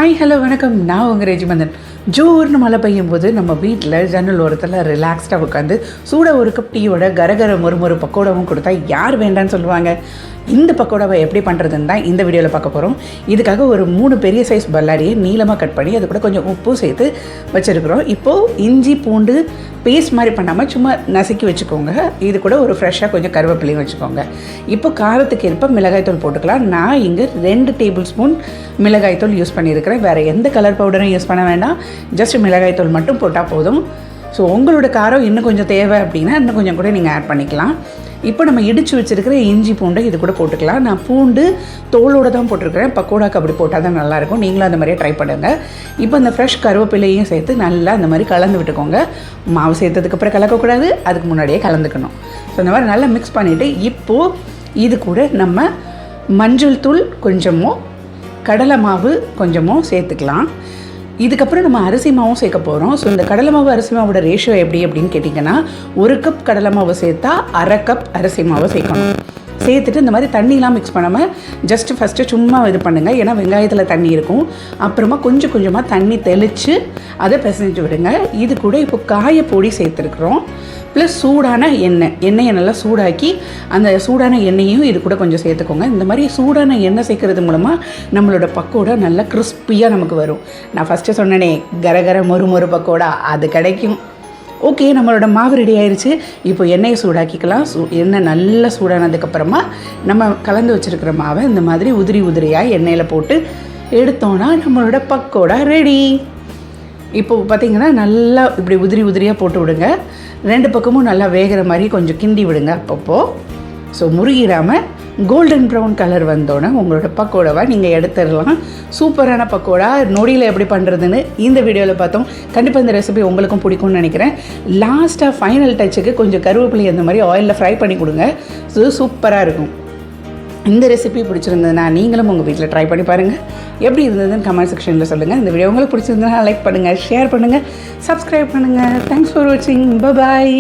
Hi hello வணக்கம். நான் உங்கள் RejiMathan. ஜோர்னு மழை பெய்யும் போது நம்ம வீட்டில் ஜன்னல் ஓரத்தில் ரிலாக்ஸ்டாக உட்காந்து சூடாக ஒரு கப் டீயோட கரகர மொறு பக்கோடாவும் கொடுத்தா யார் வேண்டான்னு சொல்லுவாங்க. இந்த பக்கோடாவை எப்படி பண்ணுறதுன்னு தான் இந்த வீடியோவில் பார்க்க போகிறோம். இதுக்காக ஒரு 3 பெரிய சைஸ் பல்லாரியை நீளமாக கட் பண்ணி அது கூட கொஞ்சம் உப்பு சேர்த்து வச்சுருக்குறோம். இப்போது இஞ்சி பூண்டு பேஸ்ட் மாதிரி பண்ணாமல் சும்மா நசுக்கி வச்சுக்கோங்க. இது கூட ஒரு ஃப்ரெஷ்ஷாக கொஞ்சம் கருவேப்பிலையும் வச்சுக்கோங்க. இப்போ காரத்துக்கு ஏற்ப மிளகாய்த்தூள் போட்டுக்கலாம். நான் இங்கே 2 டேபிள் ஸ்பூன் மிளகாய்த்தூள் யூஸ் பண்ணியிருக்கிறேன். வேறு எந்த கலர் பவுடரும் யூஸ் பண்ண வேண்டாம். ஜஸ்ட் மிளகாய்த்தூள் மட்டும் போட்டால் போதும். ஸோ உங்களோட காரம் இன்னும் கொஞ்சம் தேவை அப்படின்னா இன்னும் கொஞ்சம் கூட நீங்கள் ஆட் பண்ணிக்கலாம். இப்போ நம்ம இடித்து வச்சுருக்கிற இஞ்சி பூண்டை இது கூட போட்டுக்கலாம். நான் பூண்டு தோலோடு தான் போட்டிருக்கிறேன். பக்கோடாக்கு அப்படி போட்டால் தான் நல்லாயிருக்கும். நீங்களும் அந்த மாதிரியே ட்ரை பண்ணுங்கள். இப்போ இந்த ஃப்ரெஷ் கருவேப்பிலையும் சேர்த்து நல்லா அந்த மாதிரி கலந்து விட்டுக்கோங்க. மாவு சேர்த்ததுக்கப்புறம் கலக்கக்கூடாது, அதுக்கு முன்னாடியே கலந்துக்கணும். ஸோ இந்த மாதிரி நல்லா மிக்ஸ் பண்ணிவிட்டு இப்போது இது கூட நம்ம மஞ்சள் தூள் கொஞ்சமோ கடலை மாவு கொஞ்சமோ சேர்த்துக்கலாம். இதுக்கப்புறம் நம்ம அரிசி மாவும் சேர்க்க போகிறோம். ஸோ இந்த கடலை மாவு அரிசி மாவோட ரேஷியோ எப்படி அப்படின்னு கேட்டிங்கன்னா 1 கப் கடலை மாவு சேர்த்தா 1/2 கப் அரிசி மாவு சேர்க்கணும். சேர்த்துட்டு இந்த மாதிரி தண்ணிலாம் மிக்ஸ் பண்ணாமல் ஜஸ்ட்டு ஃபஸ்ட்டு சும்மா இது பண்ணுங்கள். ஏன்னா வெங்காயத்தில் தண்ணி இருக்கும். அப்புறமா கொஞ்சம் கொஞ்சமாக தண்ணி தெளித்து அதை பிசைஞ்சு விடுங்க. இது கூட இப்போ காயப்பொடி சேர்த்துருக்குறோம். ப்ளஸ் சூடான எண்ணெயை நல்லா சூடாக்கி அந்த சூடான எண்ணெயும் இது கூட கொஞ்சம் சேர்த்துக்கோங்க. இந்த மாதிரி சூடான எண்ணெய் சேர்க்கறது மூலமாக நம்மளோட பக்கோடா நல்லா கிறிஸ்பியாக நமக்கு வரும். நான் ஃபஸ்ட்டு சொன்னேனே கரகர மொறு பக்கோடா, அது கிடைக்கும். ஓகே, நம்மளோட மாவு ரெடி ஆயிடுச்சு. இப்போ எண்ணெயை சூடாக்கிக்கலாம். எண்ணெய் நல்லா சூடானதுக்கப்புறமா நம்ம கலந்து வச்சுருக்கிற மாவை இந்த மாதிரி உதிரியாக எண்ணெயில் போட்டு எடுத்தோன்னா நம்மளோட பக்கோடா ரெடி. இப்போது பார்த்திங்கன்னா நல்லா இப்படி உதிரியாக போட்டு விடுங்க. 2 பக்கமும் நல்லா வேகிற மாதிரி கொஞ்சம் கிண்டி விடுங்க அப்பப்போ. ஸோ முருகிடாமல் கோல்டன் ப்ரௌன் கலர் வந்தோன்னே உங்களோட பக்கோடாவை நீங்கள் எடுத்துடலாம். சூப்பரான பக்கோடா நொடியில் எப்படி பண்ணுறதுன்னு இந்த வீடியோவில் பார்த்தோம். கண்டிப்பாக இந்த ரெசிபி உங்களுக்கும் பிடிக்கும்னு நினைக்கிறேன். லாஸ்ட்டாக ஃபைனல் டச்சுக்கு கொஞ்சம் கருவேப்பிலை அந்த மாதிரி ஆயிலில் ஃப்ரை பண்ணி கொடுங்க. ஸோ சூப்பராக இருக்கும். இந்த ரெசிபி பிடிச்சிருந்ததுன்னா நீங்களும் உங்கள் வீட்டில் ட்ரை பண்ணி பாருங்கள். எப்படி இருந்ததுன்னு கமெண்ட் செக்ஷனில் சொல்லுங்கள். இந்த வீடியோ உங்களுக்கு பிடிச்சிருந்ததுன்னா லைக் பண்ணுங்கள், ஷேர் பண்ணுங்கள், சப்ஸ்கிரைப் பண்ணுங்கள். தேங்க்ஸ் ஃபார் வாட்சிங். பாய்.